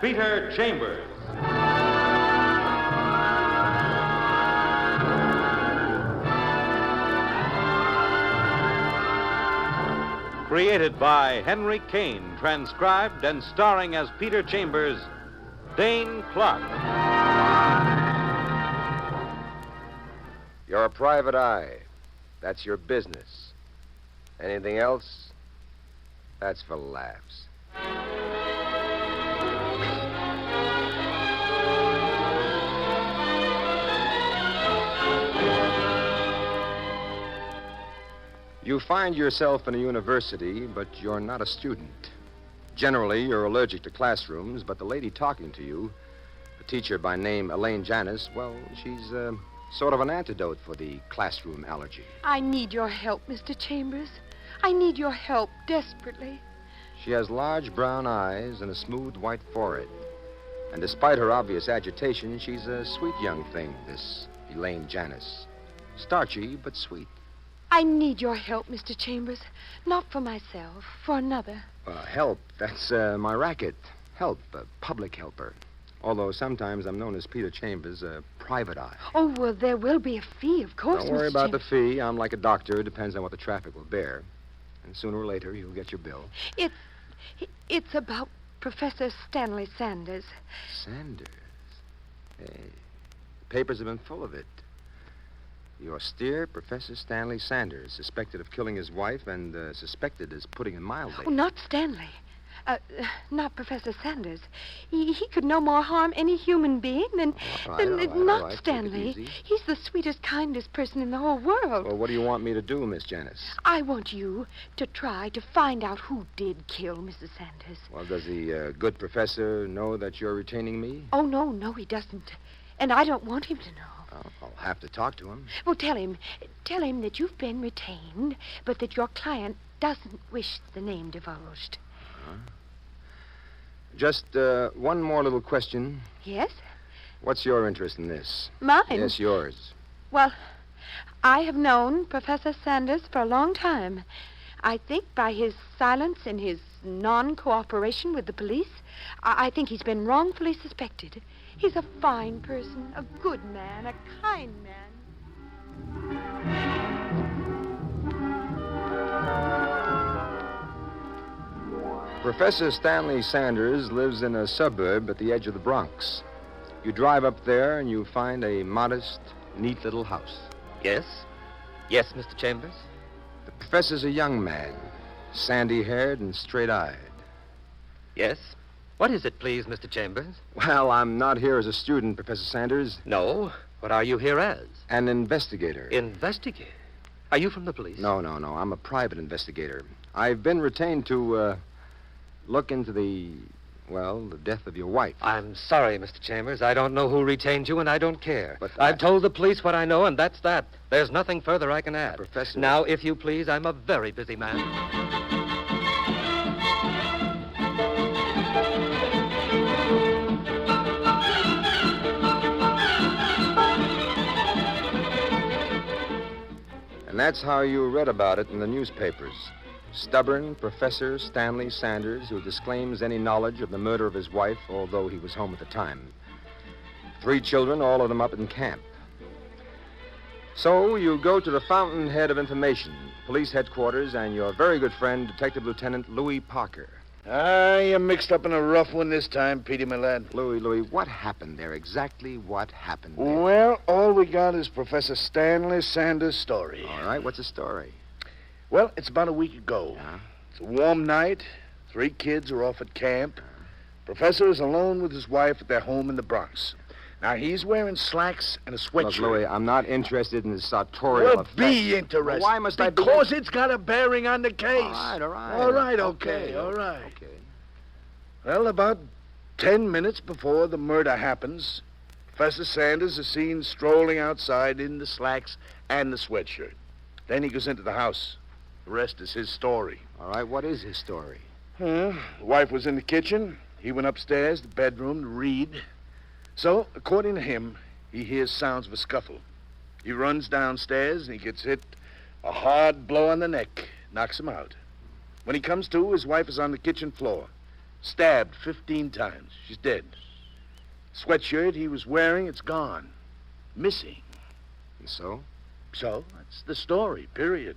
Peter Chambers. Created by Henry Kane, transcribed and starring as Peter Chambers, Dane Clark. You're a private eye. That's your business. Anything else? That's for laughs. You find yourself in a university, but you're not a student. Generally, you're allergic to classrooms, but the lady talking to you, a teacher by name Elaine Janis, well, she's sort of an antidote for the classroom allergy. I need your help, Mr. Chambers. I need your help desperately. She has large brown eyes and a smooth white forehead. And despite her obvious agitation, she's a sweet young thing, this Elaine Janis. Starchy, but sweet. I need your help, Mr. Chambers. Not for myself, for another. Help, that's my racket. Help, public helper. Although sometimes I'm known as Peter Chambers, private eye. Oh, well, there will be a fee, of course, Don't worry Mr. about Chambers. the fee. I'm like a doctor. It depends on what the traffic will bear. And sooner or later, you'll get your bill. It's about Professor Stanley Sanders. Sanders? Hey, the papers have been full of it. The austere Professor Stanley Sanders, suspected of killing his wife and suspected as putting it mildly. Oh, not Stanley. Not Professor Sanders. He could no more harm any human being than... All right, not all right. Stanley. Take it easy. He's the sweetest, kindest person in the whole world. Well, what do you want me to do, Miss Janis? I want you to try to find out who did kill Mrs. Sanders. Well, does the good professor know that you're retaining me? Oh, no, he doesn't. And I don't want him to know. I'll have to talk to him. Well, tell him that you've been retained, but that your client doesn't wish the name divulged. Just one more little question. Yes? What's your interest in this? Mine? Yes, yours. Well, I have known Professor Sanders for a long time. I think by his silence and his non-cooperation with the police, I think he's been wrongfully suspected. He's a fine person, a good man, a kind man. Professor Stanley Sanders lives in a suburb at the edge of the Bronx. You drive up there and you find a modest, neat little house. Yes? Yes, Mr. Chambers? The professor's a young man, sandy-haired and straight-eyed. Yes? What is it, please, Mr. Chambers? Well, I'm not here as a student, Professor Sanders. No. What are you here as? An investigator. Investigator? Are you from the police? No. I'm a private investigator. I've been retained to, look into the death of your wife. I'm sorry, Mr. Chambers. I don't know who retained you, and I don't care. But I've told the police what I know, and that's that. There's nothing further I can add. Professor... Now, if you please, I'm a very busy man. And that's how you read about it in the newspapers. Stubborn Professor Stanley Sanders, who disclaims any knowledge of the murder of his wife, although he was home at the time. 3 children, all of them up in camp. So you go to the fountainhead of information, police headquarters, and your very good friend, Detective Lieutenant Louis Parker. You're mixed up in a rough one this time, Petey, my lad. Louis, what happened there? Exactly what happened there? Well, all we got is Professor Stanley Sanders' story. All right, what's the story? Well, it's about a week ago. Yeah? It's a warm night. 3 kids are off at camp. Professor is alone with his wife at their home in the Bronx. Now, he's wearing slacks and a sweatshirt. Look, Louis, I'm not interested in the sartorial Well, effect. be interested. Well, why must I be... Because it's got a bearing on the case. All right. All right, okay, all right. Okay. Well, about 10 minutes before the murder happens, Professor Sanders is seen strolling outside in the slacks and the sweatshirt. Then he goes into the house. The rest is his story. All right, what is his story? The wife was in the kitchen. He went upstairs, the bedroom, to read. So, according to him, he hears sounds of a scuffle. He runs downstairs and he gets hit a hard blow on the neck. Knocks him out. When he comes to, his wife is on the kitchen floor. Stabbed 15 times. She's dead. Sweatshirt he was wearing, it's gone. Missing. And so? So, that's the story, period.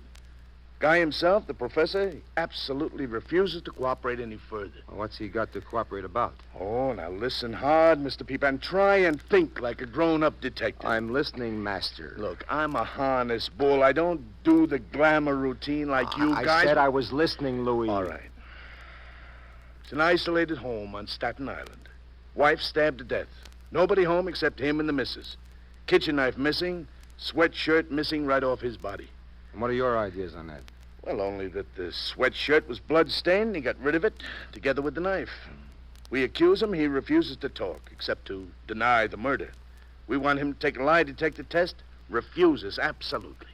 Guy himself, the professor, he absolutely refuses to cooperate any further. Well, what's he got to cooperate about? Oh, now listen hard, Mr. Peep, and try and think like a grown-up detective. I'm listening, master. Look, I'm a harness bull. I don't do the glamour routine like you guys. I said I was listening, Louis. All right. It's an isolated home on Staten Island. Wife stabbed to death. Nobody home except him and the missus. Kitchen knife missing, sweatshirt missing right off his body. And what are your ideas on that? Well, only that the sweatshirt was blood-stained and he got rid of it, together with the knife. We accuse him, he refuses to talk, except to deny the murder. We want him to take a lie detector test, refuses, absolutely.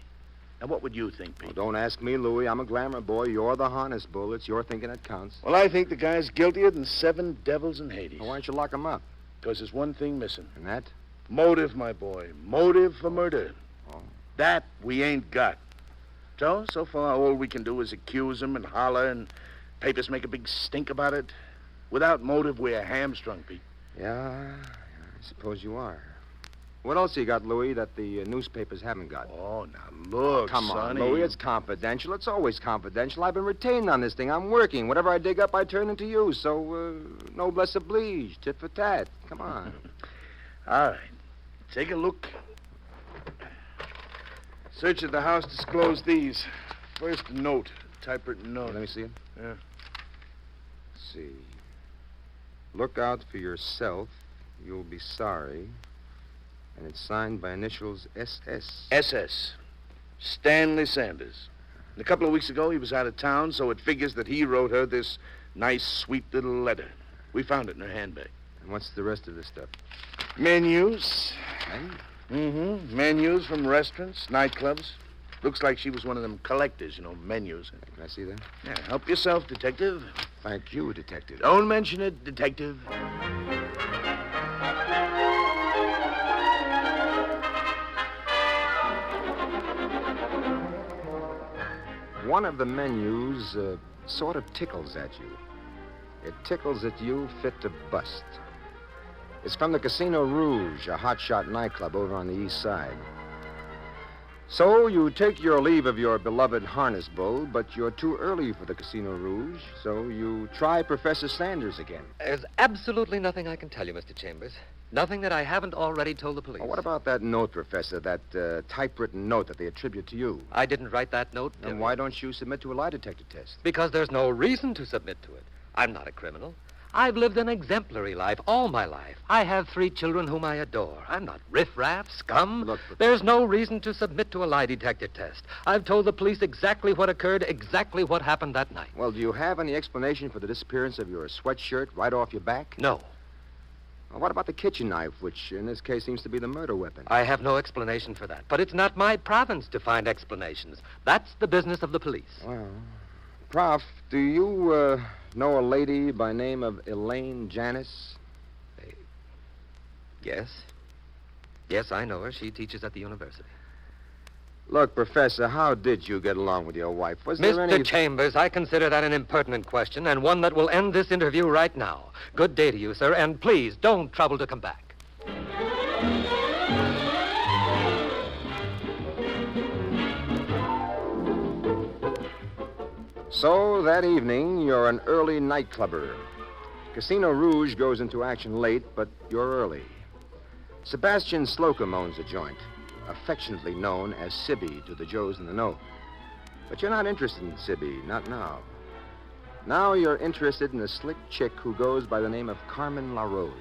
Now, what would you think, Pete? Well, don't ask me, Louis. I'm a glamour boy. You're the harness bull. It's your thinking that counts. Well, I think the guy's guiltier than 7 devils in Hades. Well, why don't you lock him up? Because there's one thing missing. And that? Motive, my boy. Motive for murder. Oh. That we ain't got. So far, all we can do is accuse him and holler, and papers make a big stink about it. Without motive, we're hamstrung, Pete. Yeah, I suppose you are. What else you got, Louis, that the newspapers haven't got? Oh, now look, Come on, sonny. Louis, it's confidential. It's always confidential. I've been retained on this thing. I'm working. Whatever I dig up, I turn into you. So, noblesse oblige, tit for tat. Come on. All right. Take a look. Search of the house disclosed these. First, a note. Typewritten note. Let me see it. Yeah. Let's see. Look out for yourself. You'll be sorry. And it's signed by initials SS. SS. Stanley Sanders. And a couple of weeks ago, he was out of town, so it figures that he wrote her this nice, sweet little letter. We found it in her handbag. And what's the rest of this stuff? Menus. Menu? Mm-hmm. Menus from restaurants, nightclubs. Looks like she was one of them collectors, menus. Can I see that? Yeah, help yourself, detective. Thank you, detective. Don't mention it, detective. One of the menus sort of tickles at you. It tickles at you fit to bust. It's from the Casino Rouge, a hotshot nightclub over on the east side. So you take your leave of your beloved harness bull, but you're too early for the Casino Rouge, so you try Professor Sanders again. There's absolutely nothing I can tell you, Mr. Chambers. Nothing that I haven't already told the police. Well, what about that note, Professor, that typewritten note that they attribute to you? I didn't write that note. Then why don't you submit to a lie detector test? Because there's no reason to submit to it. I'm not a criminal. I've lived an exemplary life all my life. I have 3 children whom I adore. I'm not riffraff, scum. Look, There's no reason to submit to a lie detector test. I've told the police exactly what occurred, exactly what happened that night. Well, do you have any explanation for the disappearance of your sweatshirt right off your back? No. Well, what about the kitchen knife, which in this case seems to be the murder weapon? I have no explanation for that. But it's not my province to find explanations. That's the business of the police. Well, Prof, do you know a lady by name of Elaine Janis? Yes. Yes, I know her. She teaches at the university. Look, Professor, how did you get along with your wife? Was there any... Mr. Chambers, I consider that an impertinent question and one that will end this interview right now. Good day to you, sir, and please don't trouble to come back. So, that evening, you're an early nightclubber. Casino Rouge goes into action late, but you're early. Sebastian Slocum owns the joint, affectionately known as Sibby to the Joes in the know. But you're not interested in Sibby, not now. Now you're interested in a slick chick who goes by the name of Carmen LaRose.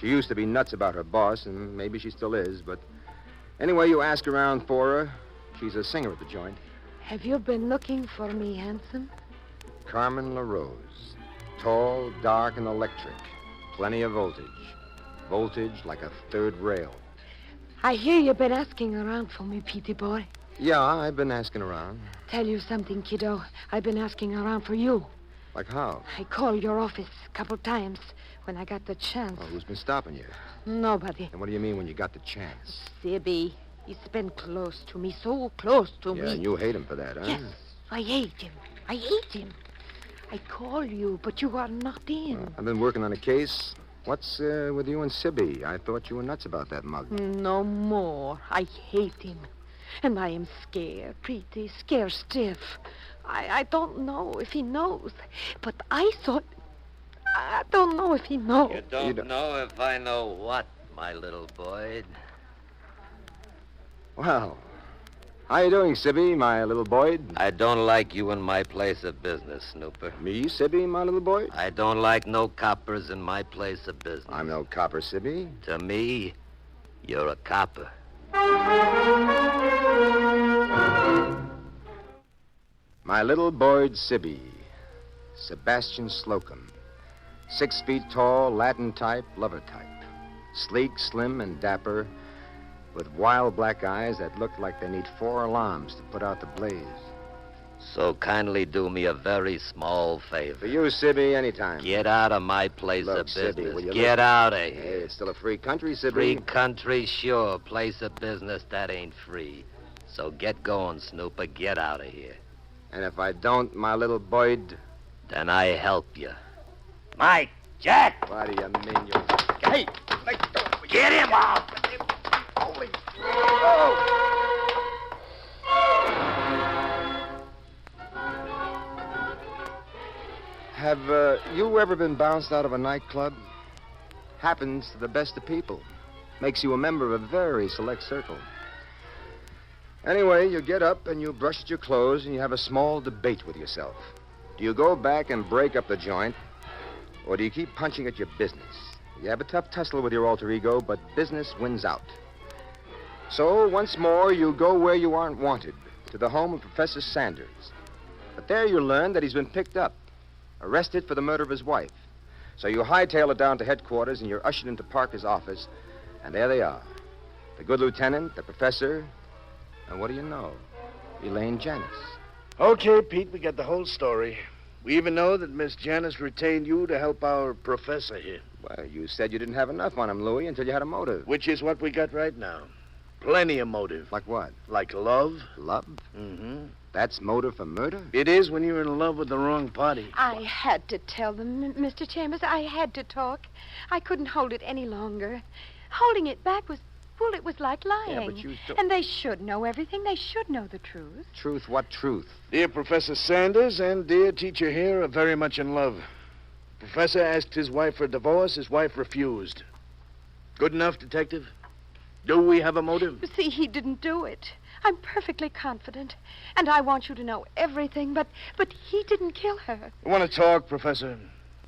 She used to be nuts about her boss, and maybe she still is, but anyway, you ask around for her. She's a singer at the joint. Have you been looking for me, handsome? Carmen LaRose. Tall, dark, and electric. Plenty of voltage. Voltage like a third rail. I hear you've been asking around for me, Petey boy. Yeah, I've been asking around. Tell you something, kiddo. I've been asking around for you. Like how? I called your office a couple times when I got the chance. Well, who's been stopping you? Nobody. And what do you mean when you got the chance? Sibby, he's been close to me, so close to Yeah, me. and you hate him for that, huh? Yes, I hate him. I hate him. I called you, but you are not in. I've been working on a case. What's with you and Sibby? I thought you were nuts about that mug. No more. I hate him. And I am scared, pretty, scared stiff. I don't know if he knows. But I thought... I don't know if he knows. You don't know if I know what, my little Boyd? Well, how you doing, Sibby, my little Boyd? I don't like you in my place of business, Snooper. Me, Sibby, my little Boyd? I don't like no coppers in my place of business. I'm no copper, Sibby. To me, you're a copper. My little Boyd Sibby, Sebastian Slocum. 6 feet tall, Latin type, lover type. Sleek, slim, and dapper, with wild black eyes that look like they need 4 alarms to put out the blaze. So kindly do me a very small favor. For you, Sibby, anytime. Get out of my place Look, of business. Sibby, will you Get out of Hey, here. it's still a free country, Sibby. Free country, sure. Place of business, that ain't free. So get going, Snooper. Get out of here. And if I don't, my little Boyd... Then I help you. Mike! Jack! What do you mean, you... Hey! Let go! Get him out! Holy... Oh! Have you ever been bounced out of a nightclub? Happens to the best of people. Makes you a member of a very select circle. Anyway, you get up and you brush at your clothes and you have a small debate with yourself. Do you go back and break up the joint, or do you keep punching at your business? You have a tough tussle with your alter ego, but business wins out. So, once more, you go where you aren't wanted, to the home of Professor Sanders. But there you learn that he's been picked up, arrested for the murder of his wife. So you hightail it down to headquarters, and you're ushered into Parker's office, and there they are. The good lieutenant, the professor, and what do you know? Elaine Janis. Okay, Pete, we got the whole story. We even know that Miss Janis retained you to help our professor here. Well, you said you didn't have enough on him, Louis, until you had a motive. Which is what we got right now. Plenty of motive. Like what? Like love. Love? Mm-hmm. That's motive for murder? It is when you're in love with the wrong party. I had to tell them, Mr. Chambers. I had to talk. I couldn't hold it any longer. Holding it back was... Well, it was like lying. Yeah, but you don't... And they should know everything. They should know the truth. Truth? What truth? Dear Professor Sanders and dear teacher here are very much in love. Professor asked his wife for a divorce. His wife refused. Good enough, Detective? Do we have a motive? You see, he didn't do it. I'm perfectly confident. And I want you to know everything, but he didn't kill her. You want to talk, Professor?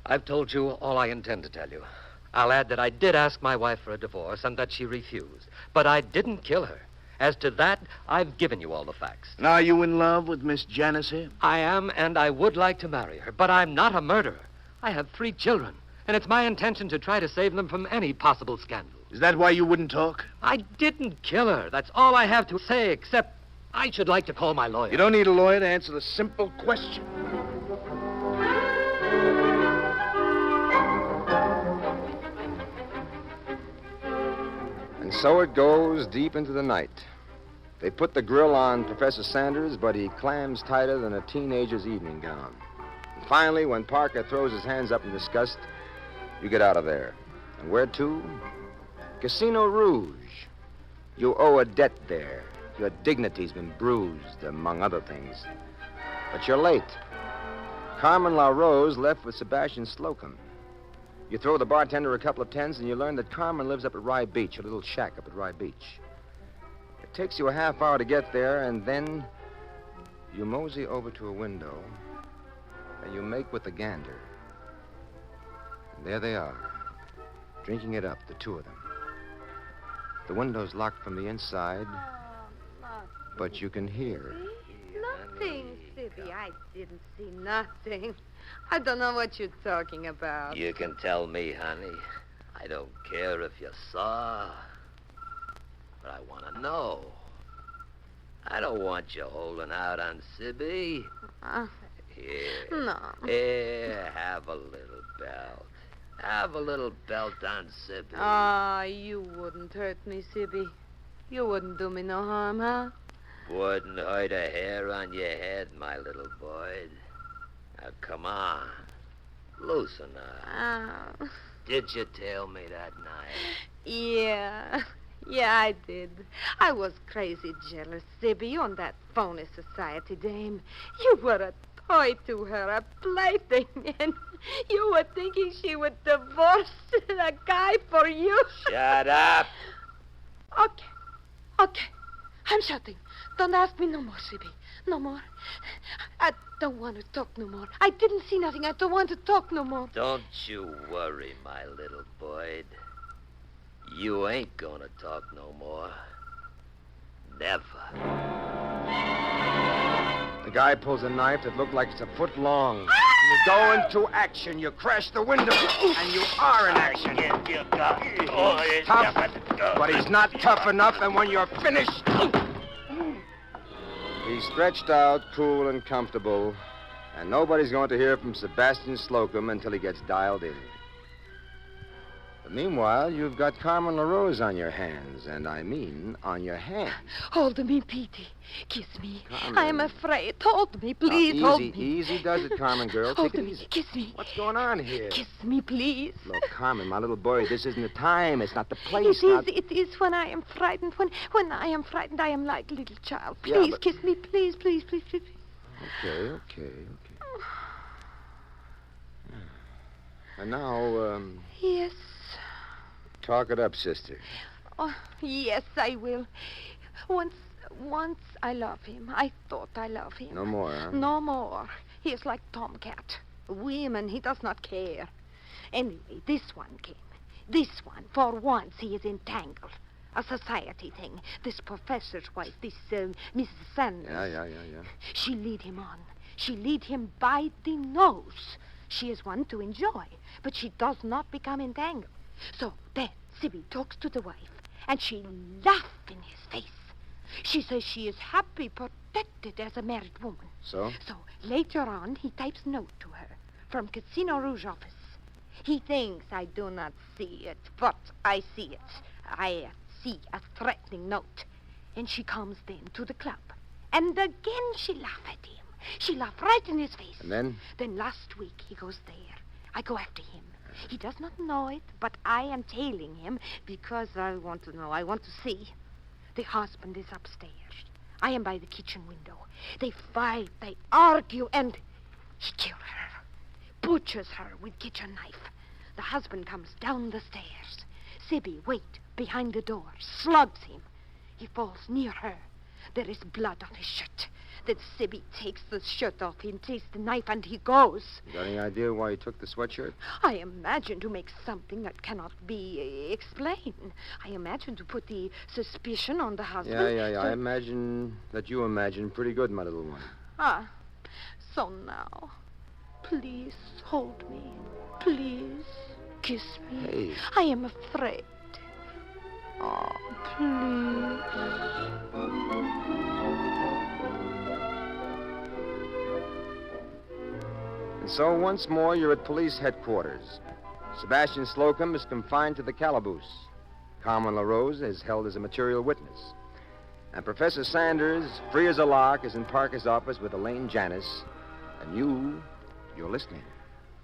I've told you all I intend to tell you. I'll add that I did ask my wife for a divorce and that she refused. But I didn't kill her. As to that, I've given you all the facts. Now, are you in love with Miss Janis here? I am, and I would like to marry her, but I'm not a murderer. I have 3 children, and it's my intention to try to save them from any possible scandal. Is that why you wouldn't talk? I didn't kill her. That's all I have to say, except I should like to call my lawyer. You don't need a lawyer to answer the simple question. And so it goes deep into the night. They put the grill on Professor Sanders, but he clams tighter than a teenager's evening gown. And finally, when Parker throws his hands up in disgust, you get out of there. And where to? Casino Rouge. You owe a debt there. Your dignity's been bruised, among other things. But you're late. Carmen LaRose left with Sebastian Slocum. You throw the bartender a couple of tens, and you learn that Carmen lives up at Rye Beach, a little shack up at Rye Beach. It takes you a half hour to get there, and then you mosey over to a window, and you make with the gander. And there they are, drinking it up, the 2 of them. The window's locked from the inside, but you can hear. Nothing, Sibby. I didn't see nothing. I don't know what you're talking about. You can tell me, honey. I don't care if you saw. But I want to know. I don't want you holding out on Sibby. Here. No. Here, have a little belt. Have a little belt on Sibby. You wouldn't hurt me, Sibby. You wouldn't do me no harm, huh? Wouldn't hurt a hair on your head, my little boy. Now, come on. Loosen up. Oh, Did you tell me that night? yeah. Yeah, I did. I was crazy jealous, Sibby, on that phony society dame. You were a toy to her, a plaything, and you were thinking she would divorce a guy for you. Shut up. Okay. I'm shutting. Don't ask me no more, Sibby. No more. I don't want to talk no more. I didn't see nothing. I don't want to talk no more. Don't you worry, my little Boyd. You ain't gonna talk no more. Never. The guy pulls a knife that looked like it's a foot long. You go into action. You crash the window, and you are in action. He's tough, but he's not tough enough, and when you're finished... He's stretched out, cool and comfortable, and nobody's going to hear from Sebastian Slocum until he gets dialed in. But meanwhile, you've got Carmen LaRose on your hands, and I mean on your hands. Hold me, Petey. Kiss me. Carmen. I am afraid. Hold me, please. Hold me. Easy does it, Carmen, girl. Hold Take it me. easy. Kiss me. What's going on here? Kiss me, please. Look, Carmen, my little boy, this isn't the time. It's not the place. Not... It is when I am frightened. When I am frightened, I am like a little child. Yeah, Please, but- kiss me. Please. Okay. And now, Yes. talk it up, sister. Oh, yes, I will. Once I love him. I thought I love him. No more, huh? No more. He is like Tomcat. Women, he does not care. Anyway, this one came. This one, for once, he is entangled. A society thing. This professor's wife, this Mrs. Sanders. Yeah. She lead him on. She lead him by the nose. She is one to enjoy, but she does not become entangled. So then Sibby talks to the wife, and she laughs in his face. She says she is happy, protected as a married woman. So? So later on, he types note to her from Casino Rouge office. He thinks I do not see it, but I see it. I see a threatening note. And she comes then to the club. And again she laugh at him. She laugh right in his face. And then? Then last week he goes there. I go after him. He does not know it, but I am tailing him because I want to know. I want to see. The husband is upstairs. I am by the kitchen window. They fight, they argue, and he kills her. Butchers her with kitchen knife. The husband comes down the stairs. Sibby wait behind the door, slugs him. He falls near her. There is blood on his shirt. Then Sibby takes the shirt off him, takes the knife, and he goes. You got any idea why he took the sweatshirt? I imagine to make something that cannot be explained. I imagine to put the suspicion on the husband. Yeah. So- I imagine that you imagine pretty good, my little one. So now, please hold me. Please kiss me. Hey. I am afraid. Oh, please. And so once more, you're at police headquarters. Sebastian Slocum is confined to the calaboose. Carmen LaRose is held as a material witness. And Professor Sanders, free as a lark, is in Parker's office with Elaine Janis. And you're listening.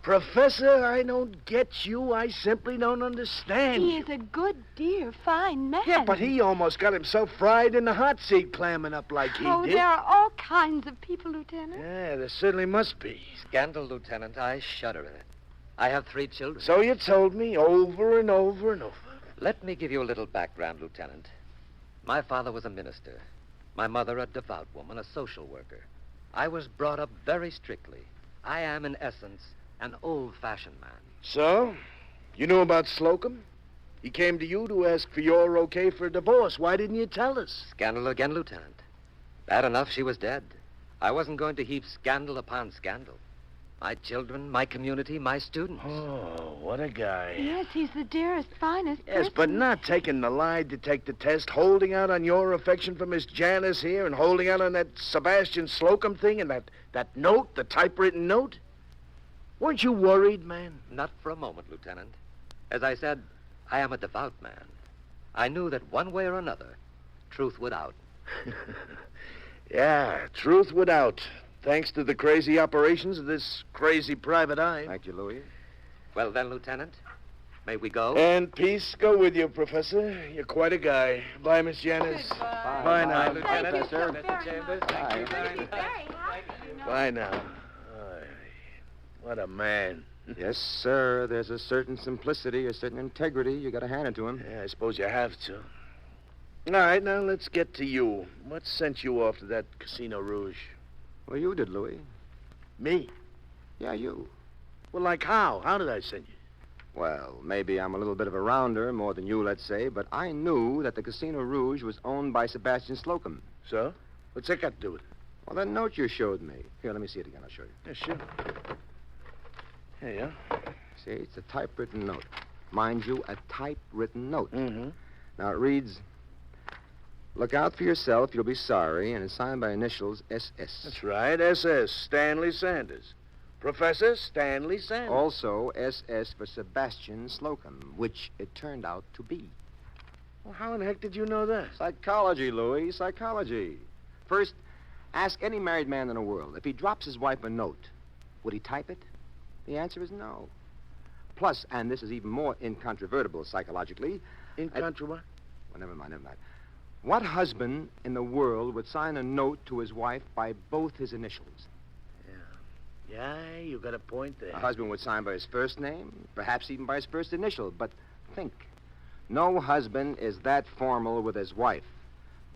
Professor, I don't get you. I simply don't understand He you. is a good, dear, fine man. Yeah, but he almost got himself fried in the hot seat clamming up like he Oh, did. there are all kinds of people, Lieutenant. Yeah, there certainly must be. Scandal, Lieutenant. I shudder at it. I have 3 children. So you told me over and over and over. Let me give you a little background, Lieutenant. My father was a minister. My mother a devout woman, a social worker. I was brought up very strictly. I am, in essence, an old-fashioned man. So? You knew about Slocum? He came to you to ask for your okay for a divorce. Why didn't you tell us? Scandal again, Lieutenant. Bad enough she was dead. I wasn't going to heap scandal upon scandal. My children, my community, my students. Oh, what a guy. Yes, he's the dearest, finest Yes, person. but not taking the lie detector test, holding out on your affection for Miss Janis here, and holding out on that Sebastian Slocum thing and that note, the typewritten note. Weren't you worried, man? Not for a moment, Lieutenant. As I said, I am a devout man. I knew that one way or another, truth would out. Yeah, truth would out. thanks to the crazy operations of this crazy private eye. Thank you, Louis. Well, then, Lieutenant, may we go? And peace go with you, Professor. You're quite a guy. Bye, Miss Janis. Bye now. Thank you so Mr. very Chambers. much. Thank you We're very going to be much. very happy, you know. Bye now. What a man. Yes, sir. There's a certain simplicity, a certain integrity. You got to hand it to him. Yeah, I suppose you have to. All right, now let's get to you. What sent you off to that Casino Rouge? Well, you did, Louis. Me? Yeah, you. Well, like how? How did I send you? Well, maybe I'm a little bit of a rounder, more than you, let's say, but I knew that the Casino Rouge was owned by Sebastian Slocum. So? What's that got to do with it? Well, that note you showed me. Here, let me see it again. I'll show you. Yeah, sure. Here you are. See, it's a typewritten note. Mind you, a typewritten note. Mm-hmm. Now, it reads, "Look out for yourself, you'll be sorry," and it's signed by initials SS. That's right, SS, Stanley Sanders. Professor Stanley Sanders. Also, SS for Sebastian Slocum, which it turned out to be. Well, how in the heck did you know that? Psychology, Louis, psychology. First, ask any married man in the world. If he drops his wife a note, would he type it? The answer is no. Plus, and this is even more incontrovertible psychologically... Well, never mind. What husband in the world would sign a note to his wife by both his initials? Yeah, you got a point there. A husband would sign by his first name, perhaps even by his first initial. But think, no husband is that formal with his wife.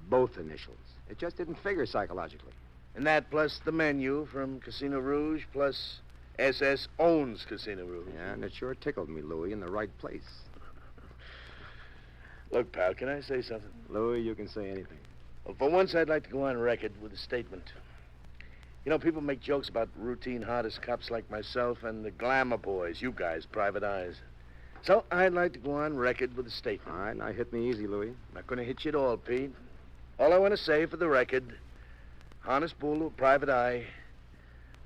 Both initials. It just didn't figure psychologically. And that plus the menu from Casino Rouge plus SS owns Casino Rouge. Yeah, and it sure tickled me, Louis, in the right place. Look, pal, can I say something? Louis, you can say anything. Well, for once, I'd like to go on record with a statement. You know, people make jokes about routine hardest cops like myself and the glamour boys, you guys, private eyes. So I'd like to go on record with a statement. All right, now hit me easy, Louis. Not going to hit you at all, Pete. All I want to say for the record, honest bull of private eye,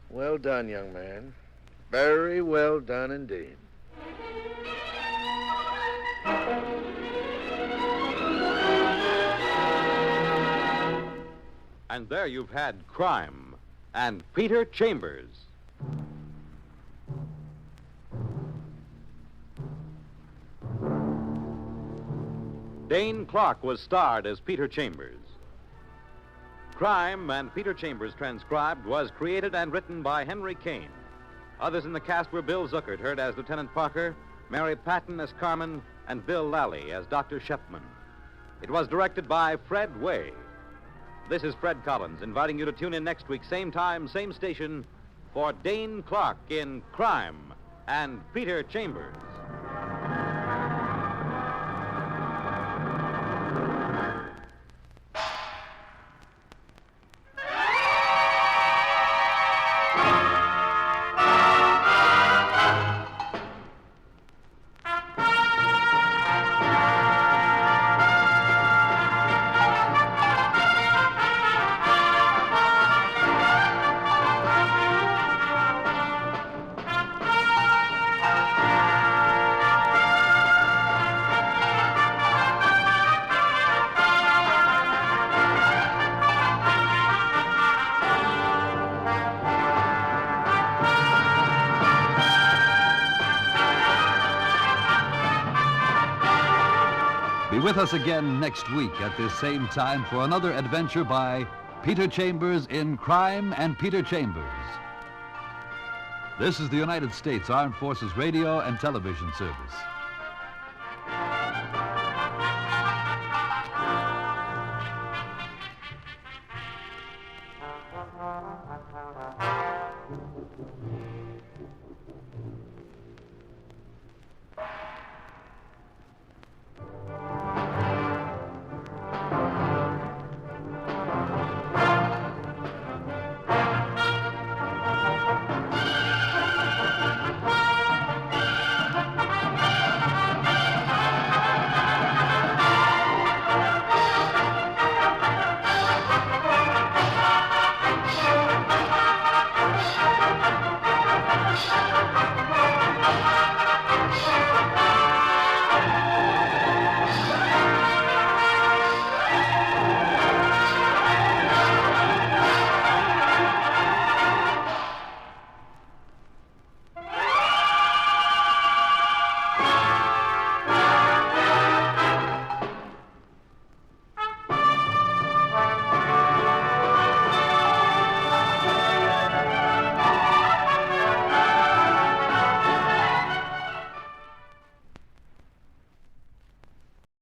well done, young man. Very well done indeed. And there you've had Crime and Peter Chambers. Dane Clark was starred as Peter Chambers. Crime and Peter Chambers Transcribed was created and written by Henry Kane. Others in the cast were Bill Zuckert, heard as Lieutenant Parker, Mary Patton as Carmen, and Bill Lally as Dr. Shepman. It was directed by Fred Way. This is Fred Collins, inviting you to tune in next week, same time, same station, for Dane Clark in Crime and Peter Chambers. Be with us again next week at this same time for another adventure by Peter Chambers in Crime and Peter Chambers. This is the United States Armed Forces Radio and Television Service.